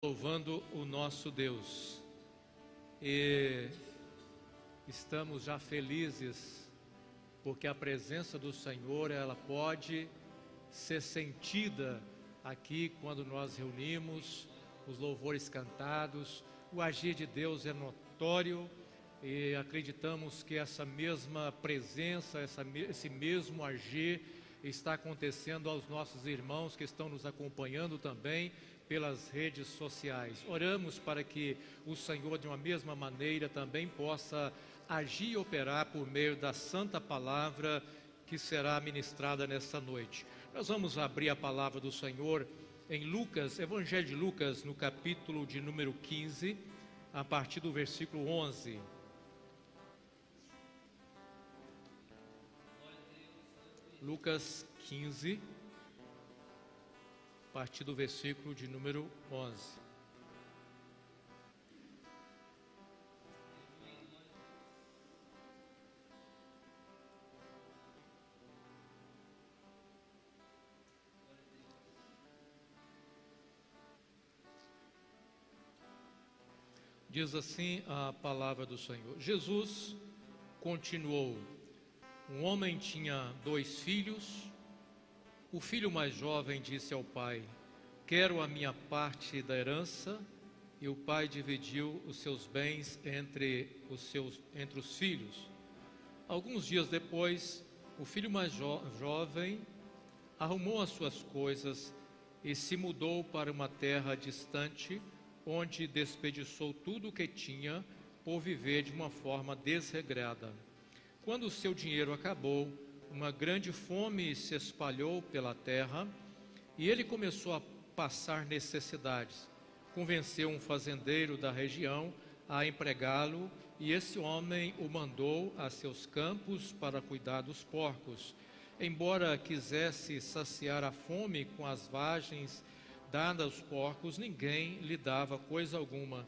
Louvando o nosso Deus, e estamos já felizes porque a presença do Senhor, ela pode ser sentida aqui quando nós reunimos, os louvores cantados. O agir de Deus é notório e acreditamos que essa mesma presença, esse mesmo agir está acontecendo aos nossos irmãos que estão nos acompanhando também pelas redes sociais. Oramos para que o Senhor, de uma mesma maneira, também possa agir e operar por meio da santa palavra que será ministrada nesta noite. Nós vamos abrir a palavra do Senhor em Lucas, Evangelho de Lucas, no capítulo de número 15, a partir do versículo 11. Lucas 15, a partir do versículo de número 11. Diz assim a palavra do Senhor. Jesus continuou: um homem tinha 2 filhos. O filho mais jovem disse ao pai: quero a minha parte da herança. E o pai dividiu os seus bens entre os filhos. Alguns dias depois, o filho mais jovem arrumou as suas coisas e se mudou para uma terra distante, onde desperdiçou tudo o que tinha por viver de uma forma desregrada. Quando o seu dinheiro acabou, uma grande fome se espalhou pela terra e ele começou a passar necessidades. Convenceu um fazendeiro da região a empregá-lo e esse homem o mandou a seus campos para cuidar dos porcos. Embora quisesse saciar a fome com as vagens dadas aos porcos, ninguém lhe dava coisa alguma.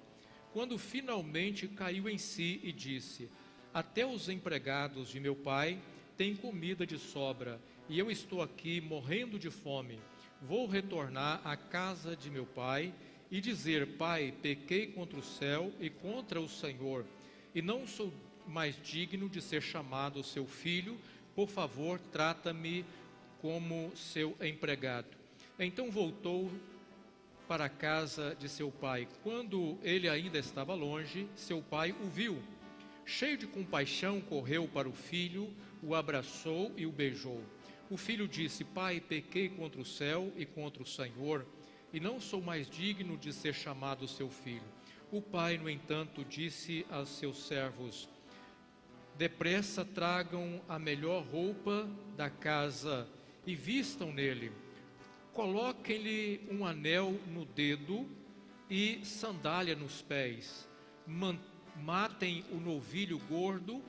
Quando finalmente caiu em si e disse: até os empregados de meu pai têm comida de sobra, e eu estou aqui morrendo de fome. Vou retornar à casa de meu pai e dizer: pai, pequei contra o céu e contra o Senhor, e não sou mais digno de ser chamado seu filho. Por favor, trata-me como seu empregado. Então voltou para a casa de seu pai. Quando ele ainda estava longe, seu pai o viu. Cheio de compaixão, correu para o filho, o abraçou e o beijou. O filho disse: pai, pequei contra o céu e contra o Senhor, e não sou mais digno de ser chamado seu filho. O pai, no entanto, disse aos seus servos: depressa tragam a melhor roupa da casa e vistam nele. Coloquem-lhe um anel no dedo e sandália nos pés. Matem o novilho gordo,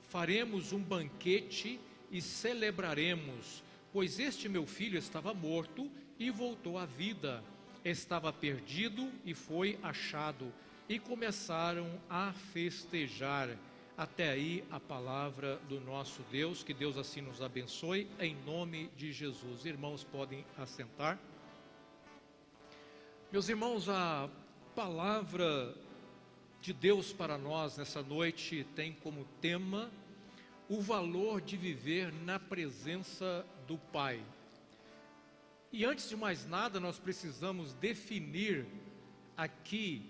faremos um banquete e celebraremos, pois este meu filho estava morto e voltou à vida, estava perdido e foi achado. E começaram a festejar. Até aí a palavra do nosso Deus. Que Deus assim nos abençoe, em nome de Jesus. Irmãos, podem assentar. Meus irmãos, a palavra de Deus para nós nessa noite tem como tema o valor de viver na presença do Pai. E antes de mais nada, nós precisamos definir aqui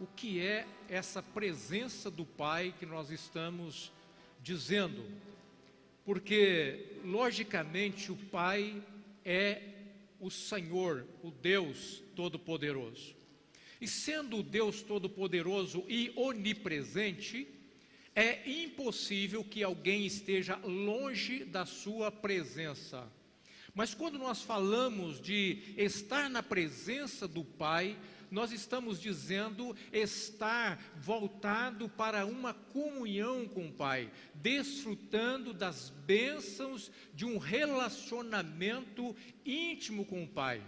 o que é essa presença do Pai que nós estamos dizendo. Porque, logicamente, o Pai é o Senhor, o Deus Todo-Poderoso. E sendo o Deus Todo-Poderoso e onipresente, é impossível que alguém esteja longe da sua presença. Mas quando nós falamos de estar na presença do Pai, nós estamos dizendo estar voltado para uma comunhão com o Pai, desfrutando das bênçãos de um relacionamento íntimo com o Pai.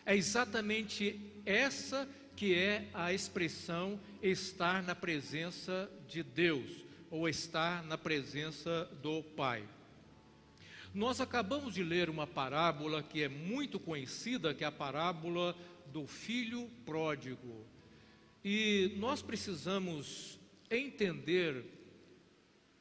É exatamente essa que é a expressão estar na presença de Deus, ou estar na presença do Pai. Nós acabamos de ler uma parábola que é muito conhecida, que é a parábola do filho pródigo. E nós precisamos entender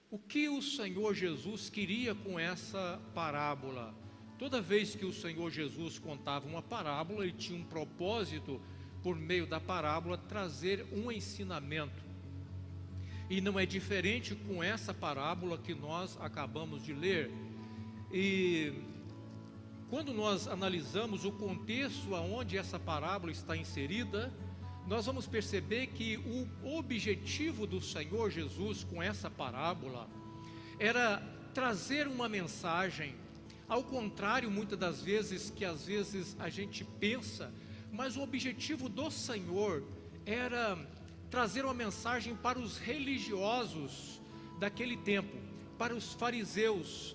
o que o Senhor Jesus queria com essa parábola. Toda vez que o Senhor Jesus contava uma parábola, ele tinha um propósito, por meio da parábola, trazer um ensinamento. E não é diferente com essa parábola que nós acabamos de ler. E quando nós analisamos o contexto aonde essa parábola está inserida, nós vamos perceber que o objetivo do Senhor Jesus com essa parábola era trazer uma mensagem, ao contrário muitas das vezes que às vezes a gente pensa, mas o objetivo do Senhor era trazer uma mensagem para os religiosos daquele tempo, para os fariseus,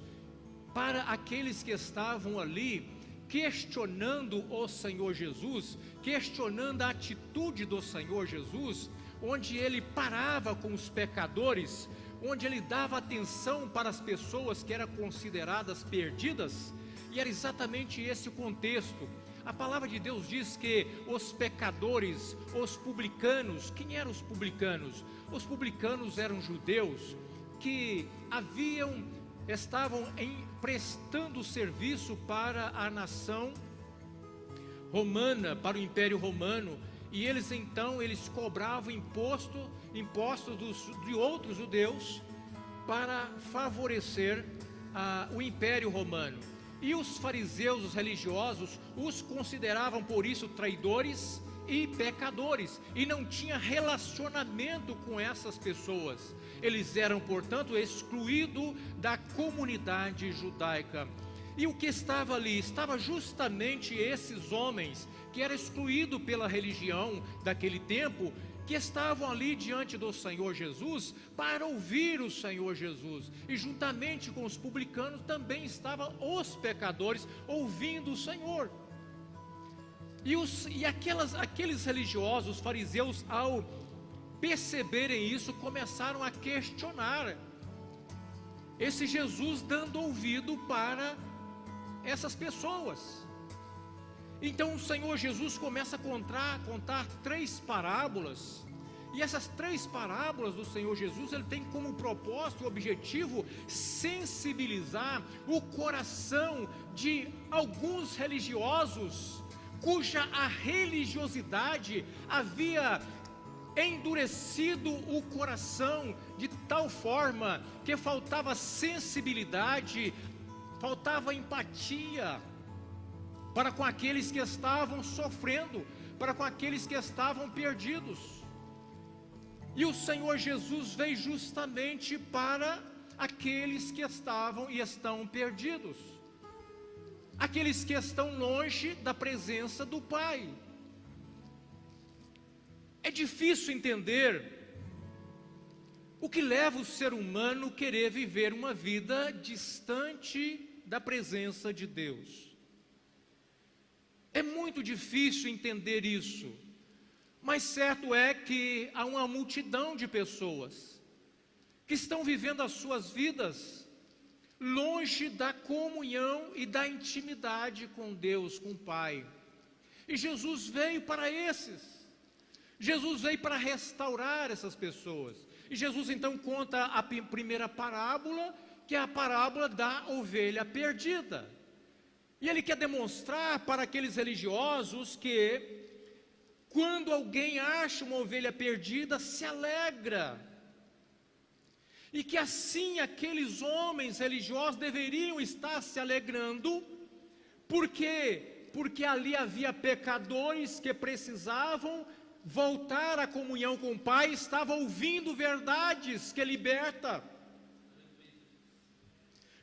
para aqueles que estavam ali questionando o Senhor Jesus, questionando a atitude do Senhor Jesus, onde ele parava com os pecadores, onde ele dava atenção para as pessoas que eram consideradas perdidas, e era exatamente esse o contexto. A palavra de Deus diz que os pecadores, os publicanos, quem eram os publicanos? Os publicanos eram judeus que estavam prestando serviço para a nação romana, para o Império Romano, e eles cobravam impostos de outros judeus para favorecer o Império Romano. E os fariseus, os religiosos, os consideravam por isso traidores e pecadores, e não tinha relacionamento com essas pessoas. Eles eram, portanto, excluídos da comunidade judaica. E o que estava ali? Estava justamente esses homens que eram excluídos pela religião daquele tempo, que estavam ali diante do Senhor Jesus para ouvir o Senhor Jesus. E juntamente com os publicanos também estavam os pecadores ouvindo o Senhor. E aqueles religiosos, os fariseus, ao perceberem isso, começaram a questionar esse Jesus, dando ouvido para essas pessoas. Então o Senhor Jesus começa a contar 3 parábolas, e essas 3 parábolas do Senhor Jesus, ele tem como propósito, objetivo, sensibilizar o coração de alguns religiosos, cuja a religiosidade havia endurecido o coração de tal forma que faltava sensibilidade, faltava empatia para com aqueles que estavam sofrendo, para com aqueles que estavam perdidos. E o Senhor Jesus veio justamente para aqueles que estavam e estão perdidos, aqueles que estão longe da presença do Pai. É difícil entender o que leva o ser humano a querer viver uma vida distante da presença de Deus. É muito difícil entender isso, mas certo é que há uma multidão de pessoas que estão vivendo as suas vidas longe da comunhão e da intimidade com Deus, com o Pai. E Jesus veio para esses. Jesus veio para restaurar essas pessoas. E Jesus então conta a primeira parábola, que é a parábola da ovelha perdida. E ele quer demonstrar para aqueles religiosos que quando alguém acha uma ovelha perdida, se alegra. E que assim aqueles homens religiosos deveriam estar se alegrando. Por quê? Porque ali havia pecadores que precisavam voltar à comunhão com o Pai, estavam ouvindo verdades que liberta.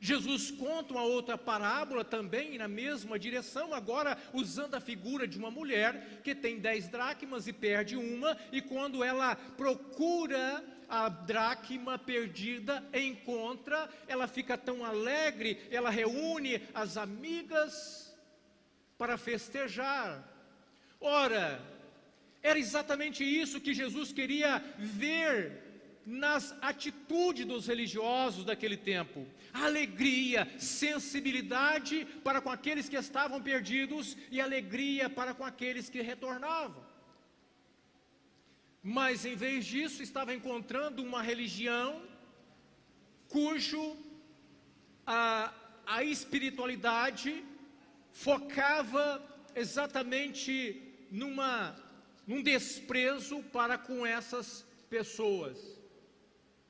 Jesus conta uma outra parábola também na mesma direção, agora usando a figura de uma mulher que tem 10 dracmas e perde uma, e quando ela procura a dracma perdida, encontra, ela fica tão alegre, ela reúne as amigas para festejar. Ora, era exatamente isso que Jesus queria ver nas atitudes dos religiosos daquele tempo. Alegria, sensibilidade para com aqueles que estavam perdidos e alegria para com aqueles que retornavam. Mas em vez disso, estava encontrando uma religião cujo a espiritualidade focava exatamente num desprezo para com essas pessoas.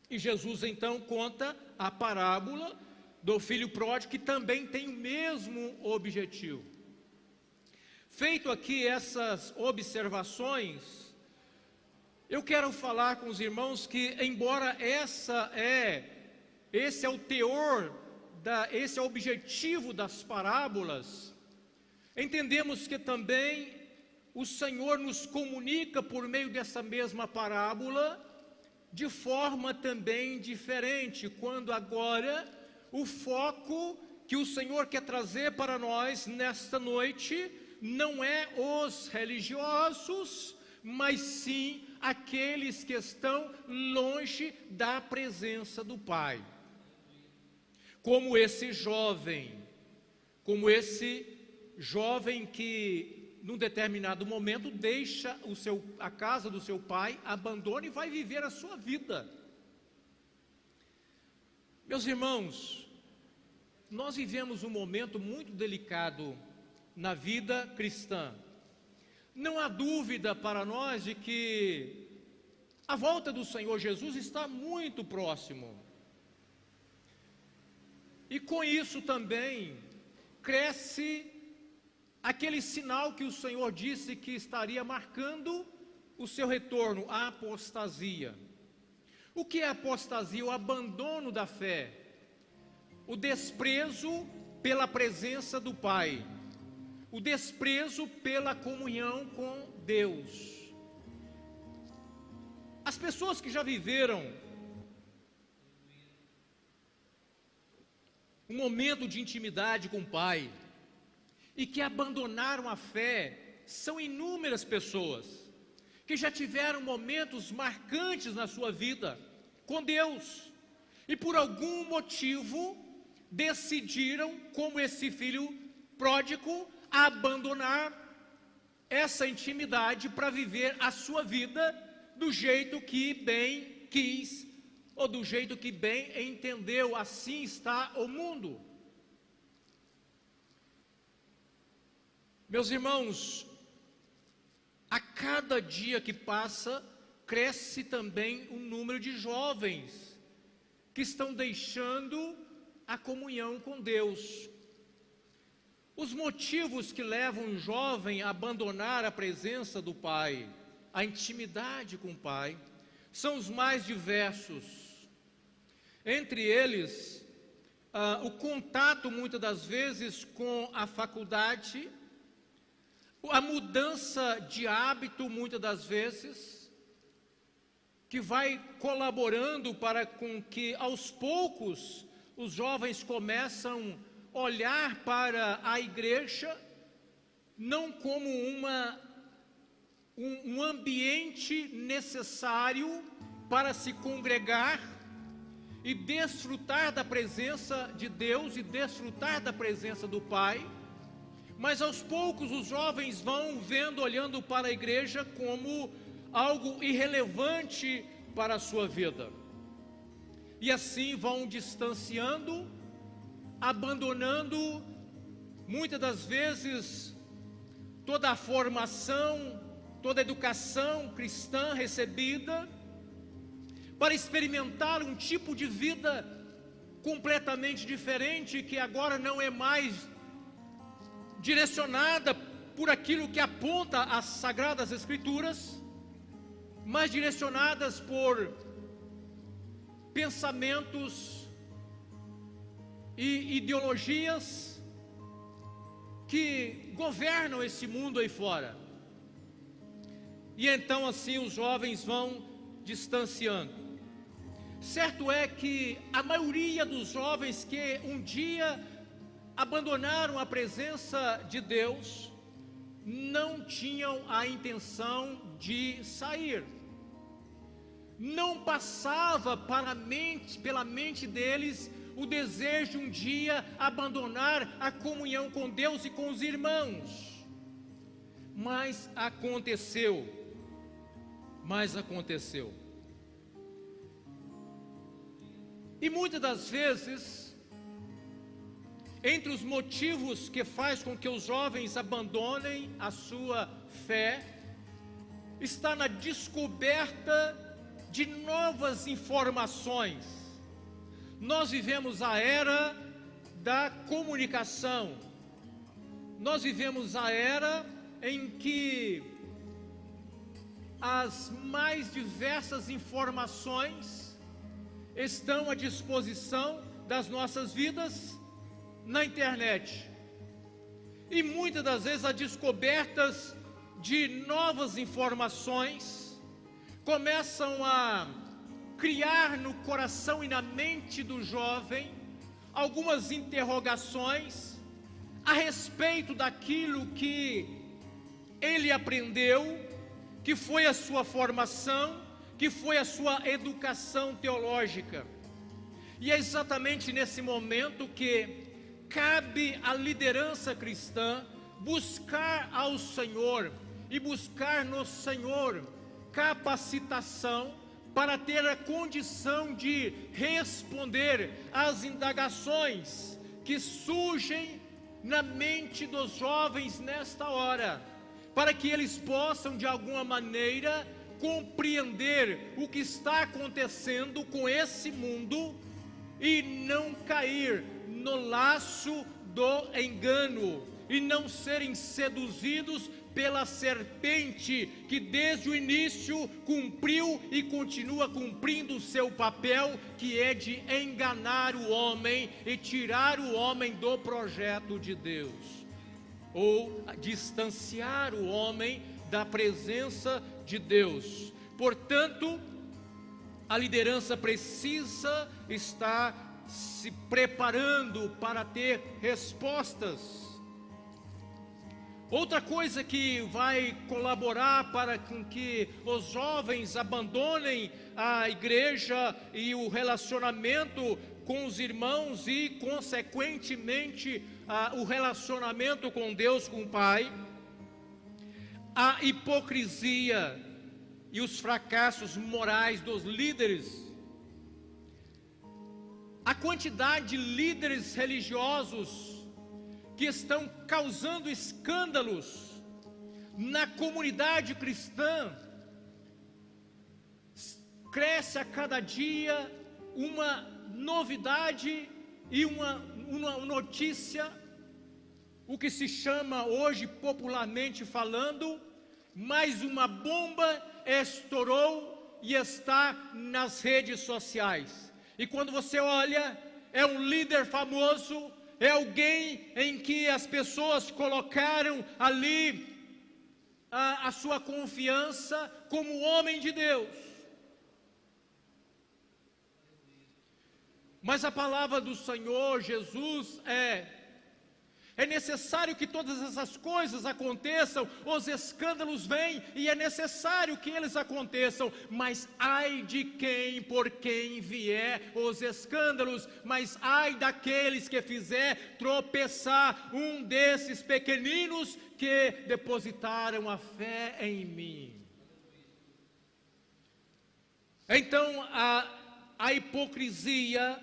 E Jesus então conta a parábola do filho pródigo, que também tem o mesmo objetivo. Feito aqui essas observações, eu quero falar com os irmãos que, embora esse é o teor, esse é o objetivo das parábolas, entendemos que também o Senhor nos comunica por meio dessa mesma parábola de forma também diferente, quando agora o foco que o Senhor quer trazer para nós nesta noite não é os religiosos, mas sim aqueles que estão longe da presença do Pai. Como esse jovem que num determinado momento deixa a casa do seu pai, abandona e vai viver a sua vida. Meus irmãos, nós vivemos um momento muito delicado na vida cristã. Não há dúvida para nós de que a volta do Senhor Jesus está muito próximo. E com isso também cresce aquele sinal que o Senhor disse que estaria marcando o seu retorno, a apostasia. O que é apostasia? O abandono da fé, o desprezo pela presença do Pai, o desprezo pela comunhão com Deus. As pessoas que já viveram um momento de intimidade com o Pai e que abandonaram a fé, são inúmeras pessoas que já tiveram momentos marcantes na sua vida com Deus e por algum motivo decidiram, como esse filho pródigo, abandonar essa intimidade para viver a sua vida do jeito que bem quis ou do jeito que bem entendeu. Assim está o mundo. Meus irmãos, a cada dia que passa, cresce também o número de jovens que estão deixando a comunhão com Deus. Os motivos que levam um jovem a abandonar a presença do Pai, a intimidade com o Pai, são os mais diversos. Entre eles, o contato muitas das vezes com a faculdade, a mudança de hábito muitas das vezes, que vai colaborando para com que aos poucos os jovens começam a olhar para a igreja não como um ambiente necessário para se congregar e desfrutar da presença de Deus e desfrutar da presença do Pai, mas aos poucos os jovens vão vendo, olhando para a igreja como algo irrelevante para a sua vida, e assim vão distanciando, abandonando muitas das vezes toda a formação, toda a educação cristã recebida, para experimentar um tipo de vida completamente diferente, que agora não é mais direcionada por aquilo que aponta as Sagradas Escrituras, mas direcionadas por pensamentos e ideologias que governam esse mundo aí fora. E então assim os jovens vão distanciando. Certo é que a maioria dos jovens que um dia abandonaram a presença de Deus não tinham a intenção de sair. não passava pela mente deles o desejo de um dia abandonar a comunhão com Deus e com os irmãos. Mas aconteceu. E muitas das vezes, entre os motivos que faz com que os jovens abandonem a sua fé, está na descoberta de novas informações. Nós vivemos a era da comunicação. Nós vivemos a era em que as mais diversas informações estão à disposição das nossas vidas na internet. E muitas das vezes as descobertas de novas informações começam a criar no coração e na mente do jovem algumas interrogações a respeito daquilo que ele aprendeu, que foi a sua formação, que foi a sua educação teológica. E é exatamente nesse momento que cabe à liderança cristã buscar ao Senhor e buscar no Senhor capacitação para ter a condição de responder às indagações que surgem na mente dos jovens nesta hora, para que eles possam de alguma maneira compreender o que está acontecendo com esse mundo e não cair no laço do engano e não serem seduzidos pela serpente que desde o início cumpriu e continua cumprindo o seu papel, que é de enganar o homem e tirar o homem do projeto de Deus, ou distanciar o homem da presença de Deus. Portanto, a liderança precisa estar se preparando para ter respostas. Outra coisa que vai colaborar para que os jovens abandonem a igreja e o relacionamento com os irmãos e, consequentemente, o relacionamento com Deus, com o Pai, a hipocrisia e os fracassos morais dos líderes. A quantidade de líderes religiosos que estão causando escândalos na comunidade cristã, cresce a cada dia uma novidade e uma notícia, o que se chama hoje popularmente falando, mais uma bomba estourou e está nas redes sociais. E quando você olha, é um líder famoso, é alguém em que as pessoas colocaram ali a sua confiança como homem de Deus. Mas a palavra do Senhor Jesus é necessário que todas essas coisas aconteçam, os escândalos vêm e é necessário que eles aconteçam, mas ai de quem, por quem vier os escândalos, mas ai daqueles que fizer tropeçar um desses pequeninos que depositaram a fé em mim. Então a hipocrisia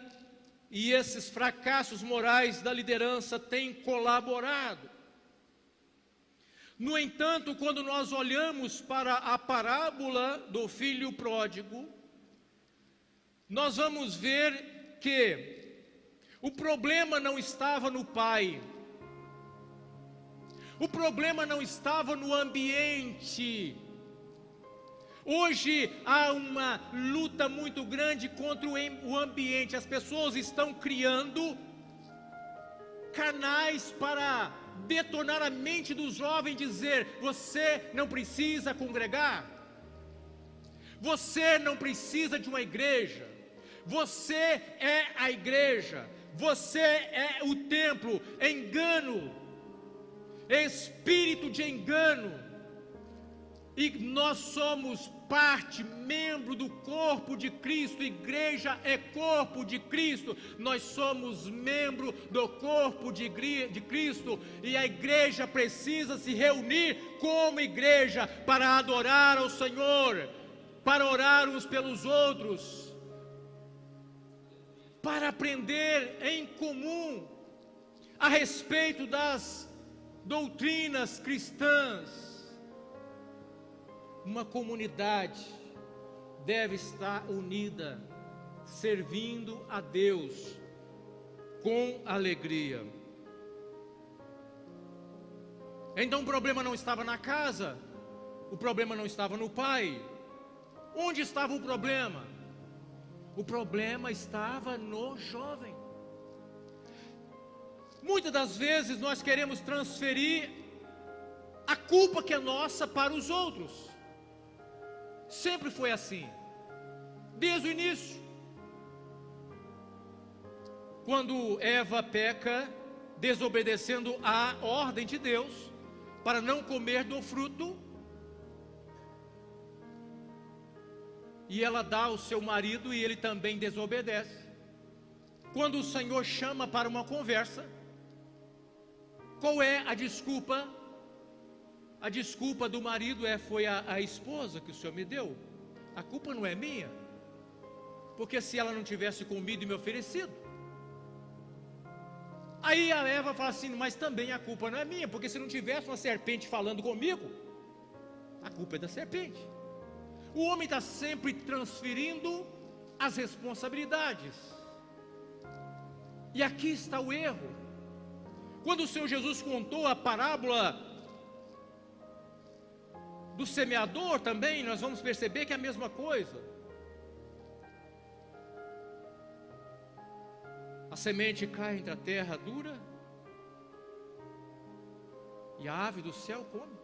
e esses fracassos morais da liderança têm colaborado. No entanto, quando nós olhamos para a parábola do filho pródigo, nós vamos ver que o problema não estava no pai, o problema não estava no ambiente. Hoje há uma luta muito grande contra o ambiente. As pessoas estão criando canais para detonar a mente do jovem, dizer: você não precisa congregar, você não precisa de uma igreja, você é a igreja, você é o templo. Engano, espírito de engano. E nós somos parte, membro do corpo de Cristo. Igreja é corpo de Cristo. Nós somos membro do corpo de Cristo. E a igreja precisa se reunir como igreja para adorar ao Senhor, para orar uns pelos outros, para aprender em comum a respeito das doutrinas cristãs. Uma comunidade deve estar unida, servindo a Deus com alegria. Então o problema não estava na casa, o problema não estava no pai. Onde estava o problema? O problema estava no jovem. Muitas das vezes nós queremos transferir a culpa que é nossa para os outros. Sempre foi assim, desde o início. Quando Eva peca, desobedecendo a ordem de Deus, para não comer do fruto, e ela dá ao seu marido e ele também desobedece. Quando o Senhor chama para uma conversa, qual é a desculpa? A desculpa do marido foi a esposa que o Senhor me deu. A culpa não é minha, porque se ela não tivesse comido e me oferecido. Aí a Eva fala assim, mas também a culpa não é minha, porque se não tivesse uma serpente falando comigo, a culpa é da serpente. O homem está sempre transferindo as responsabilidades. E aqui está o erro. Quando o Senhor Jesus contou a parábola do semeador também, nós vamos perceber que é a mesma coisa. A semente cai entre a terra dura, e a ave do céu come.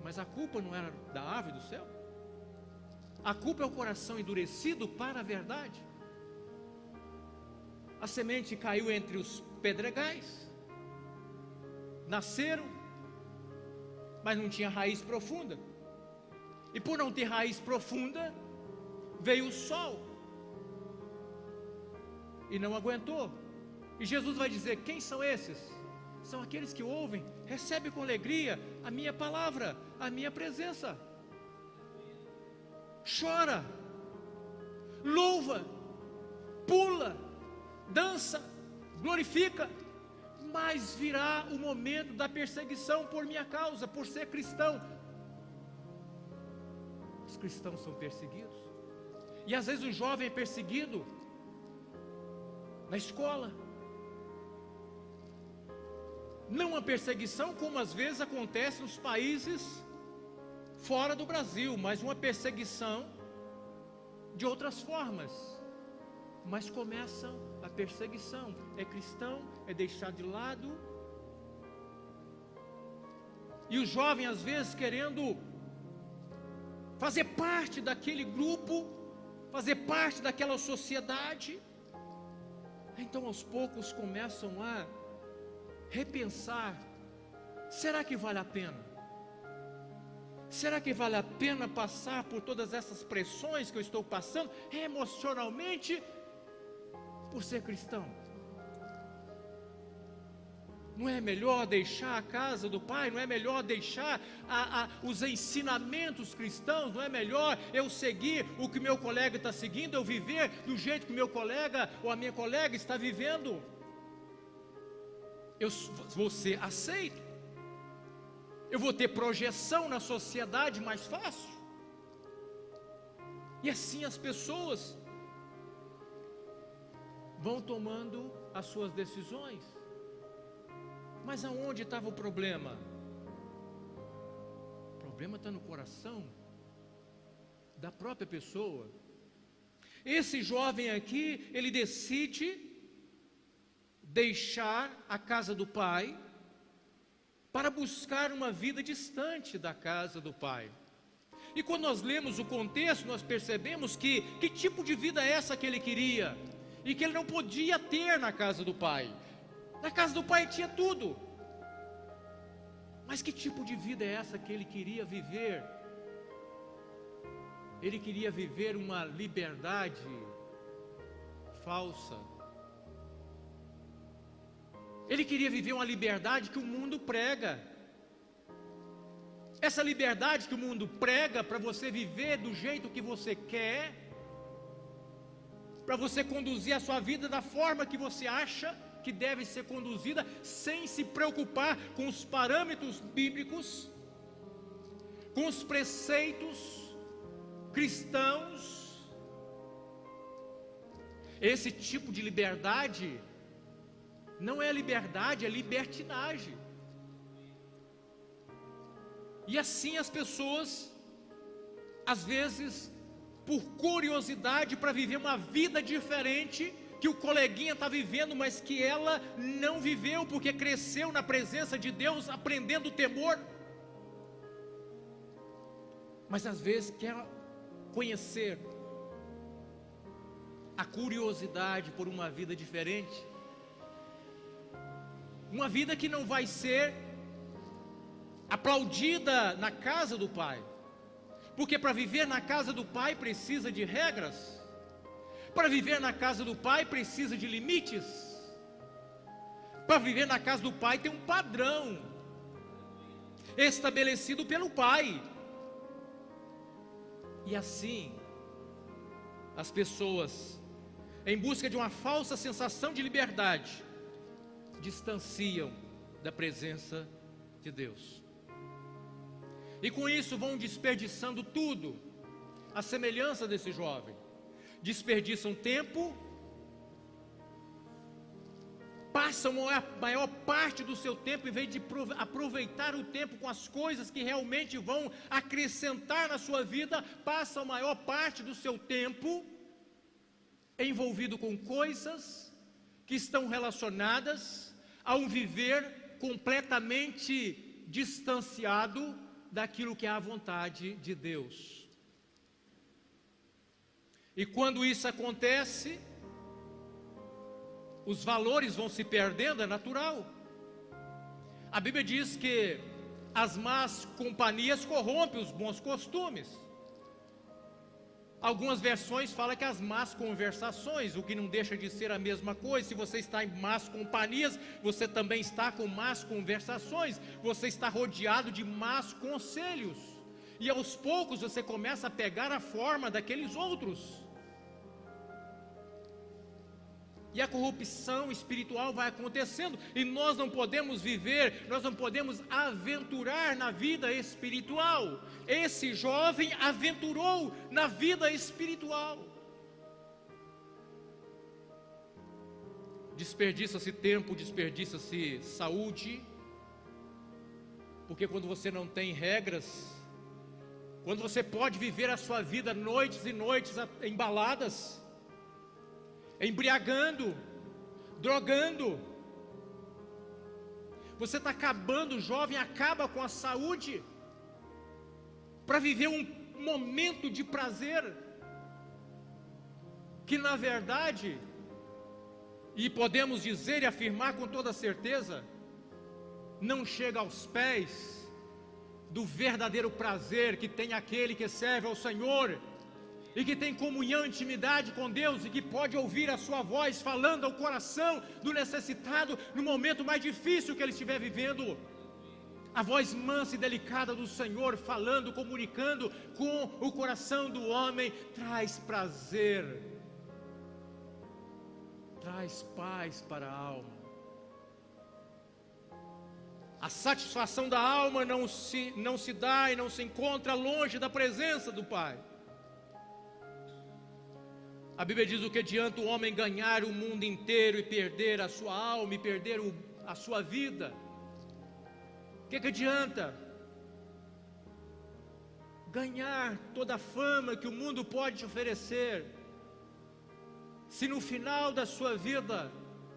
Mas a culpa não era da ave do céu. A culpa é o coração endurecido para a verdade. A semente caiu entre os pedregais, nasceram, mas não tinha raiz profunda. E por não ter raiz profunda, veio o sol e não aguentou. E Jesus vai dizer, quem são esses? São aqueles que ouvem, recebem com alegria a minha palavra, a minha presença. Chora, louva, pula, dança, glorifica. Mas virá o momento da perseguição por minha causa, por ser cristão. Os cristãos são perseguidos. E às vezes o jovem é perseguido na escola. Não uma perseguição como às vezes acontece nos países fora do Brasil, mas uma perseguição de outras formas. Mas começa a perseguição, é cristão, é deixado de lado. E o jovem às vezes querendo fazer parte daquele grupo, fazer parte daquela sociedade. Então aos poucos começam a repensar, será que vale a pena? Será que vale a pena passar por todas essas pressões que eu estou passando emocionalmente por ser cristão? Não é melhor deixar a casa do Pai? Não é melhor deixar os ensinamentos cristãos? Não é melhor eu seguir o que meu colega está seguindo, eu viver do jeito que meu colega ou a minha colega está vivendo? Eu vou ser aceito, eu vou ter projeção na sociedade mais fácil. E assim as pessoas vão tomando as suas decisões. Mas aonde estava o problema? O problema está no coração da própria pessoa. Esse jovem aqui, ele decide deixar a casa do pai para buscar uma vida distante da casa do pai. E quando nós lemos o contexto, nós percebemos que tipo de vida é essa que ele queria e que ele não podia ter na casa do pai. Na casa do pai tinha tudo. Mas que tipo de vida é essa que ele queria viver? Ele queria viver uma liberdade falsa. Ele queria viver uma liberdade que o mundo prega. Essa liberdade que o mundo prega para você viver do jeito que você quer, para você conduzir a sua vida da forma que você acha que deve ser conduzida, sem se preocupar com os parâmetros bíblicos, com os preceitos cristãos. Esse tipo de liberdade não é liberdade, é libertinagem. E assim as pessoas, às vezes, por curiosidade para viver uma vida diferente que o coleguinha está vivendo, mas que ela não viveu, porque cresceu na presença de Deus, aprendendo o temor. Mas às vezes quer conhecer a curiosidade por uma vida diferente, uma vida que não vai ser aplaudida na casa do Pai, porque para viver na casa do Pai precisa de regras, para viver na casa do Pai precisa de limites, para viver na casa do Pai tem um padrão estabelecido pelo Pai. E assim, as pessoas, em busca de uma falsa sensação de liberdade, distanciam da presença de Deus. E com isso vão desperdiçando tudo, a semelhança desse jovem. Desperdiçam tempo, passam a maior parte do seu tempo, em vez de aproveitar o tempo com as coisas que realmente vão acrescentar na sua vida, passam a maior parte do seu tempo envolvido com coisas que estão relacionadas a um viver completamente distanciado daquilo que é a vontade de Deus. E quando isso acontece, os valores vão se perdendo, é natural. A Bíblia diz que as más companhias corrompem os bons costumes. Algumas versões falam que as más conversações, o que não deixa de ser a mesma coisa. Se você está em más companhias, você também está com más conversações, você está rodeado de más conselhos, e aos poucos você começa a pegar a forma daqueles outros, e a corrupção espiritual vai acontecendo, e nós não podemos viver, nós não podemos aventurar na vida espiritual. Esse jovem aventurou na vida espiritual. Desperdiça-se tempo, desperdiça-se saúde, porque quando você não tem regras, quando você pode viver a sua vida noites e noites em baladas, embriagando, drogando, você está acabando, o jovem acaba com a saúde para viver um momento de prazer que na verdade, e podemos dizer e afirmar com toda certeza, não chega aos pés do verdadeiro prazer que tem aquele que serve ao Senhor e que tem comunhão, intimidade com Deus, e que pode ouvir a sua voz falando ao coração do necessitado no momento mais difícil que ele estiver vivendo. A voz mansa e delicada do Senhor falando, comunicando com o coração do homem, traz prazer, traz paz para a alma. A satisfação da alma não se dá e não se encontra longe da presença do Pai. A Bíblia diz: o que adianta o homem ganhar o mundo inteiro e perder a sua alma, e perder a sua vida? O que adianta ganhar toda a fama que o mundo pode te oferecer, se no final da sua vida,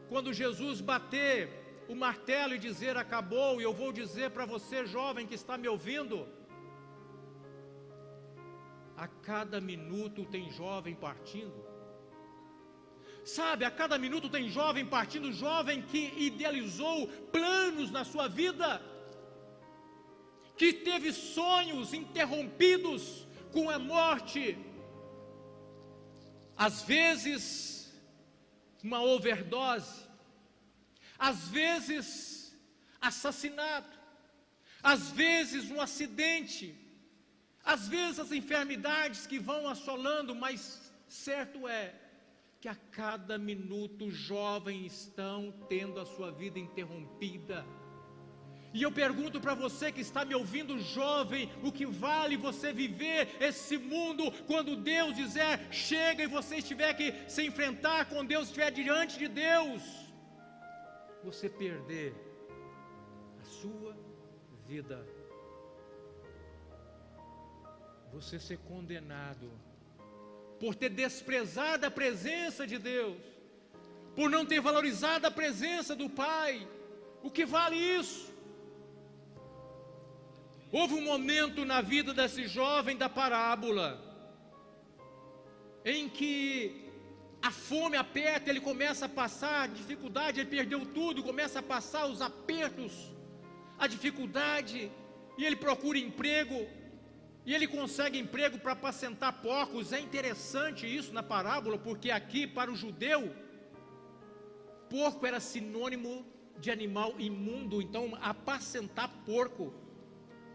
quando Jesus bater o martelo e dizer acabou, e eu vou dizer para você, jovem que está me ouvindo, a cada minuto tem jovem partindo. Sabe, a cada minuto tem jovem partindo, jovem que idealizou planos na sua vida, que teve sonhos interrompidos com a morte, às vezes uma overdose, às vezes assassinato, às vezes um acidente, às vezes as enfermidades que vão assolando, mas certo é que a cada minuto jovens estão tendo a sua vida interrompida. E eu pergunto para você que está me ouvindo, jovem, o que vale você viver esse mundo quando Deus dizer chega e você estiver que se enfrentar com Deus, estiver diante de Deus, você perder a sua vida, você ser condenado por ter desprezado a presença de Deus, por não ter valorizado a presença do Pai. O que vale isso? Houve um momento na vida desse jovem da parábola, em que a fome aperta, ele começa a passar dificuldade, ele perdeu tudo, começa a passar os apertos, a dificuldade, e ele procura emprego, e ele consegue emprego para apacentar porcos. É interessante isso na parábola, porque aqui para o judeu, porco era sinônimo de animal imundo, então apacentar porco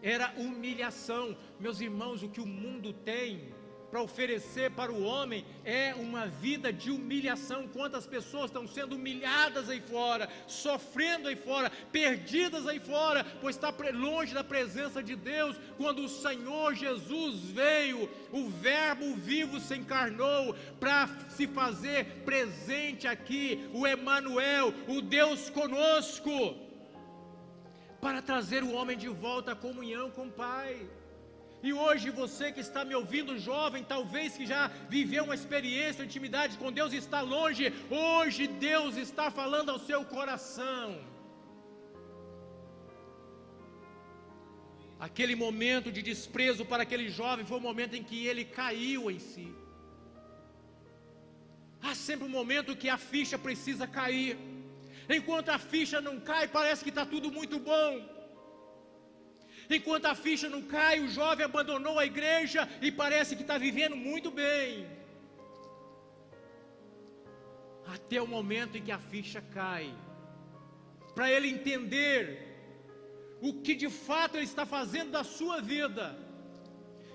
era humilhação. Meus irmãos, o que o mundo tem para oferecer para o homem é uma vida de humilhação. Quantas pessoas estão sendo humilhadas aí fora, sofrendo aí fora, perdidas aí fora, pois está longe da presença de Deus. Quando o Senhor Jesus veio, o Verbo vivo se encarnou para se fazer presente aqui, o Emanuel, o Deus conosco, para trazer o homem de volta à comunhão com o Pai. E hoje você que está me ouvindo, jovem, talvez que já viveu uma experiência de intimidade com Deus e está longe, hoje Deus está falando ao seu coração. Aquele momento de desprezo para aquele jovem foi o momento em que ele caiu em si. Há sempre um momento que a ficha precisa cair. Enquanto a ficha não cai, parece que está tudo muito bom. Enquanto a ficha não cai, o jovem abandonou a igreja e parece que está vivendo muito bem. Até o momento em que a ficha cai, para ele entender o que de fato ele está fazendo da sua vida,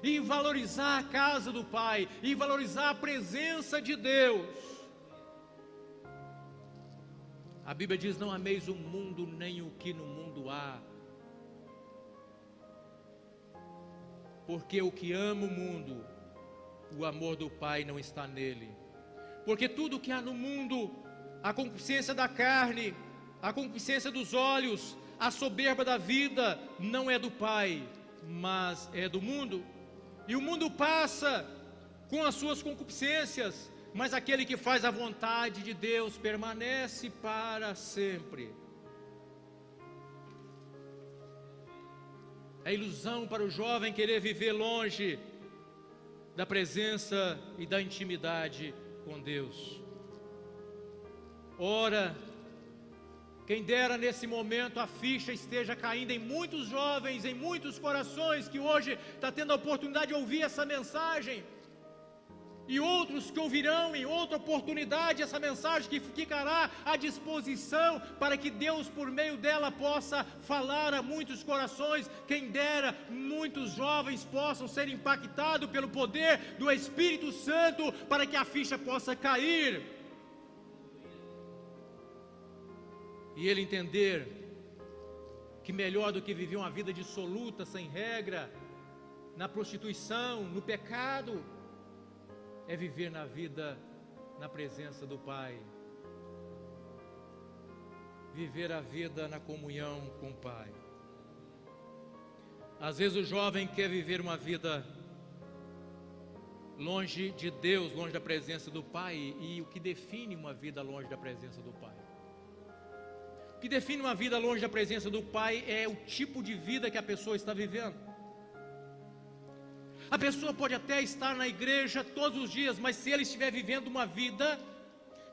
e valorizar a casa do Pai, e valorizar a presença de Deus. A Bíblia diz: não ameis o mundo nem o que no mundo há, porque o que ama o mundo, o amor do Pai não está nele. Porque tudo que há no mundo, a concupiscência da carne, a concupiscência dos olhos, a soberba da vida, não é do Pai, mas é do mundo. E o mundo passa com as suas concupiscências, mas aquele que faz a vontade de Deus permanece para sempre. É ilusão para o jovem querer viver longe da presença e da intimidade com Deus. Ora, quem dera nesse momento a ficha esteja caindo em muitos jovens, em muitos corações que hoje está tendo a oportunidade de ouvir essa mensagem, e outros que ouvirão em outra oportunidade essa mensagem, que ficará à disposição para que Deus por meio dela possa falar a muitos corações. Quem dera muitos jovens possam ser impactados pelo poder do Espírito Santo, para que a ficha possa cair e ele entender que melhor do que viver uma vida dissoluta, sem regra, na prostituição, no pecado, é viver na vida, na presença do Pai, viver a vida na comunhão com o Pai. Às vezes o jovem quer viver uma vida longe de Deus, longe da presença do Pai. E o que define uma vida longe da presença do Pai? O que define uma vida longe da presença do Pai é o tipo de vida que a pessoa está vivendo. A pessoa pode até estar na igreja todos os dias, mas se ele estiver vivendo uma vida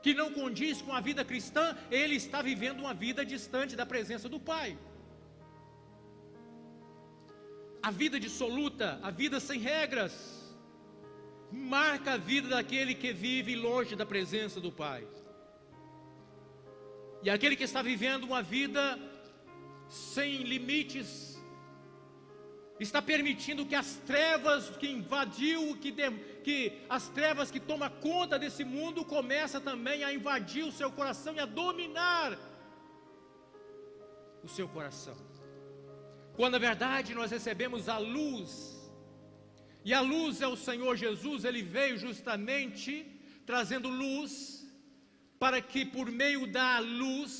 que não condiz com a vida cristã, ele está vivendo uma vida distante da presença do Pai. a vida dissoluta, a vida sem regras, marca a vida daquele que vive longe da presença do Pai. E aquele que está vivendo uma vida sem limites, está permitindo que as trevas que invadiu, que as trevas que tomam conta desse mundo, começa também a invadir o seu coração e a dominar o seu coração. Quando na verdade nós recebemos a luz, e a luz é o Senhor Jesus. Ele veio justamente trazendo luz, para que por meio da luz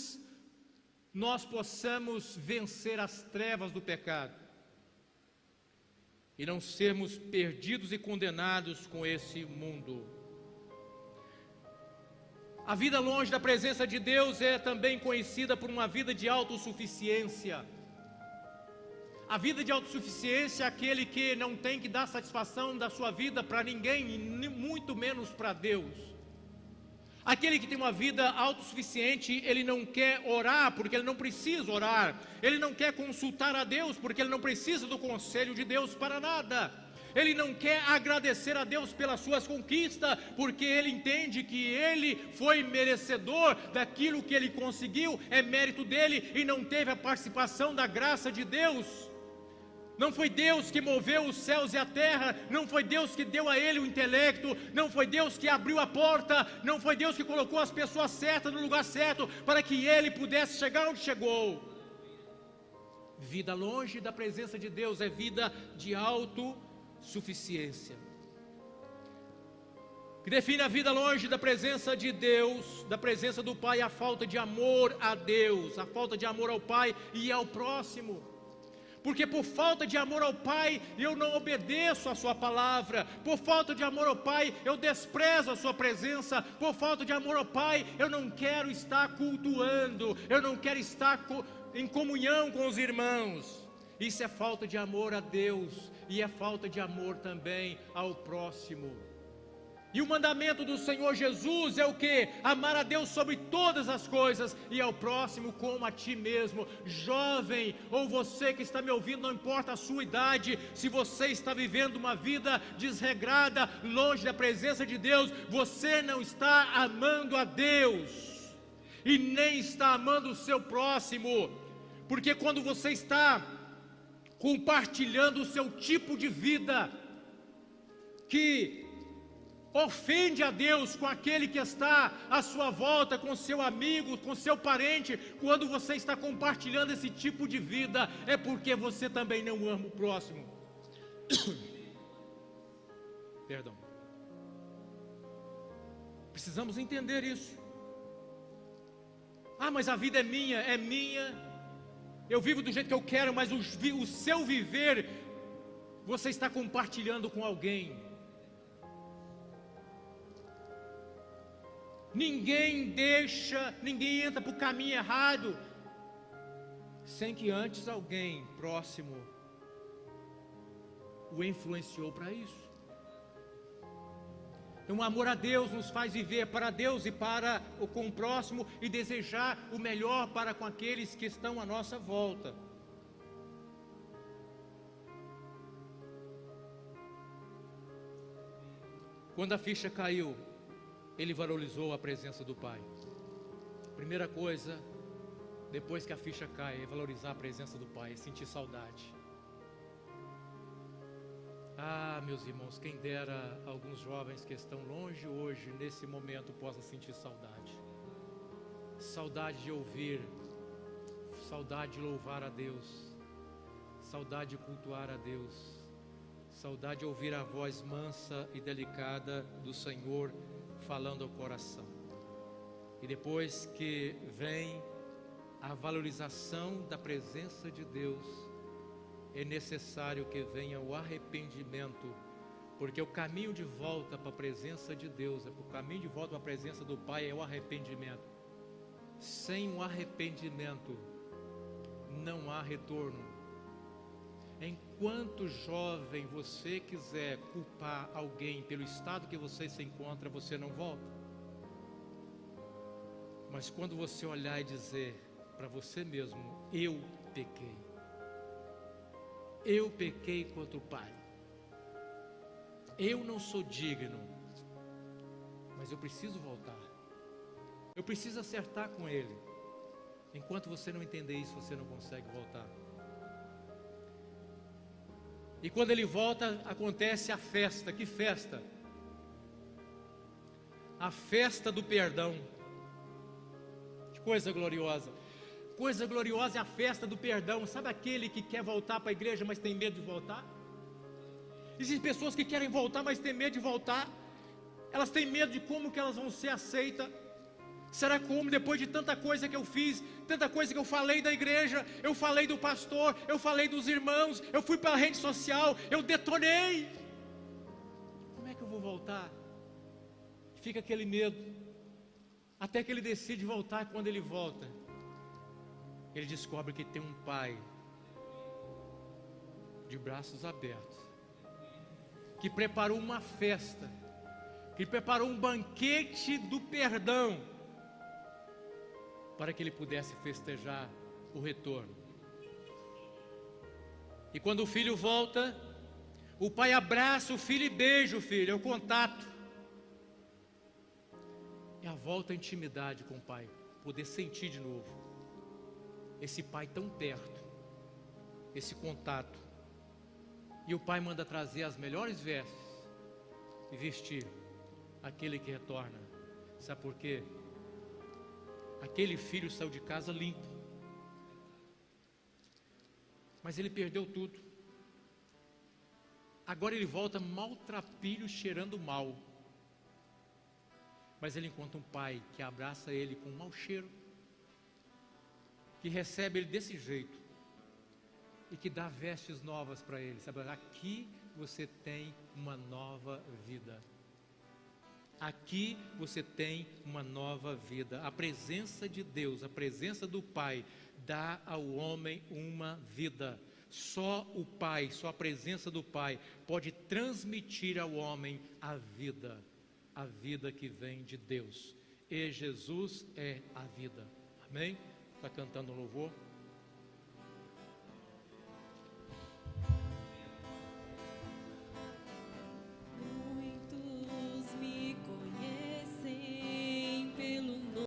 nós possamos vencer as trevas do pecado e não sermos perdidos e condenados com esse mundo. A vida longe da presença de Deus é também conhecida por uma vida de autossuficiência. A vida de autossuficiência é aquele que não tem que dar satisfação da sua vida para ninguém, e muito menos para Deus. Aquele que tem uma vida autossuficiente, ele não quer orar porque ele não precisa orar. Ele não quer consultar a Deus porque ele não precisa do conselho de Deus para nada. Ele não quer agradecer a Deus pelas suas conquistas, porque ele entende que ele foi merecedor daquilo que ele conseguiu, é mérito dele e não teve a participação da graça de Deus. Não foi Deus que moveu os céus e a terra, não foi Deus que deu a ele o intelecto, não foi Deus que abriu a porta, não foi Deus que colocou as pessoas certas no lugar certo, para que ele pudesse chegar onde chegou. Vida longe da presença de Deus é vida de autossuficiência. Que define a vida longe da presença de Deus, da presença do Pai, a falta de amor a Deus, a falta de amor ao Pai e ao próximo. Porque por falta de amor ao Pai, eu não obedeço a sua palavra. Por falta de amor ao Pai, eu desprezo a sua presença. Por falta de amor ao Pai, eu não quero estar cultuando, eu não quero estar em comunhão com os irmãos. Isso é falta de amor a Deus, e é falta de amor também ao próximo. E o mandamento do Senhor Jesus é o que? Amar a Deus sobre todas as coisas e ao próximo como a ti mesmo. Jovem, ou você que está me ouvindo, não importa a sua idade, se você está vivendo uma vida desregrada, longe da presença de Deus, você não está amando a Deus e nem está amando o seu próximo. Porque quando você está compartilhando o seu tipo de vida, que ofende a Deus com aquele que está à sua volta, com seu amigo, com seu parente, quando você está compartilhando esse tipo de vida, é porque você também não ama o próximo. Perdão. Precisamos entender isso. Ah, mas a vida é minha, eu vivo do jeito que eu quero, mas o seu viver, você está compartilhando com alguém. Ninguém entra para o caminho errado, sem que antes alguém próximo o influenciou para isso. Então o amor a Deus nos faz viver para Deus e para com o próximo, e desejar o melhor para com aqueles que estão à nossa volta. Quando a ficha caiu, ele valorizou a presença do Pai. Primeira coisa, depois que a ficha cai, é valorizar a presença do Pai, é sentir saudade. Ah, meus irmãos, quem dera alguns jovens que estão longe hoje, nesse momento, possam sentir saudade. Saudade de ouvir, saudade de louvar a Deus, saudade de cultuar a Deus, saudade de ouvir a voz mansa e delicada do Senhor falando ao coração. E depois que vem a valorização da presença de Deus, é necessário que venha o arrependimento, porque o caminho de volta para a presença de Deus, o caminho de volta para a presença do Pai é o arrependimento. Sem o arrependimento não há retorno. Enquanto jovem você quiser culpar alguém pelo estado que você se encontra, você não volta. Mas quando você olhar e dizer para você mesmo: eu pequei, eu pequei contra o Pai. Eu não sou digno, mas eu preciso voltar. Eu preciso acertar com Ele. Enquanto você não entender isso, você não consegue voltar. E quando ele volta, acontece a festa. Que festa? A festa do perdão. Que coisa gloriosa. Coisa gloriosa é a festa do perdão. Sabe aquele que quer voltar para a igreja, mas tem medo de voltar? Existem pessoas que querem voltar, mas têm medo de voltar. Elas têm medo de como que elas vão ser aceitas. Será como depois de tanta coisa que eu fiz, tanta coisa que eu falei da igreja, eu falei do pastor, eu falei dos irmãos, eu fui para a rede social, eu detonei. Como é que eu vou voltar? Fica aquele medo. Até que ele decide voltar. Quando ele volta, ele descobre que tem um Pai de braços abertos, que preparou uma festa, que preparou um banquete do perdão, para que ele pudesse festejar o retorno. E quando o filho volta, o pai abraça o filho e beija o filho, é o contato. É a volta à intimidade com o pai, poder sentir de novo esse pai tão perto, esse contato. E o pai manda trazer as melhores vestes e vestir aquele que retorna. Sabe por quê? Aquele filho saiu de casa limpo, mas ele perdeu tudo. Agora ele volta maltrapilho, cheirando mal. Mas ele encontra um pai que abraça ele com um mau cheiro, que recebe ele desse jeito e que dá vestes novas para ele. Sabe, aqui você tem uma nova vida. Aqui você tem uma nova vida. A presença de Deus, a presença do Pai, dá ao homem uma vida. Só o Pai, só a presença do Pai pode transmitir ao homem a vida que vem de Deus. E Jesus é a vida. Amém? Está cantando um louvor?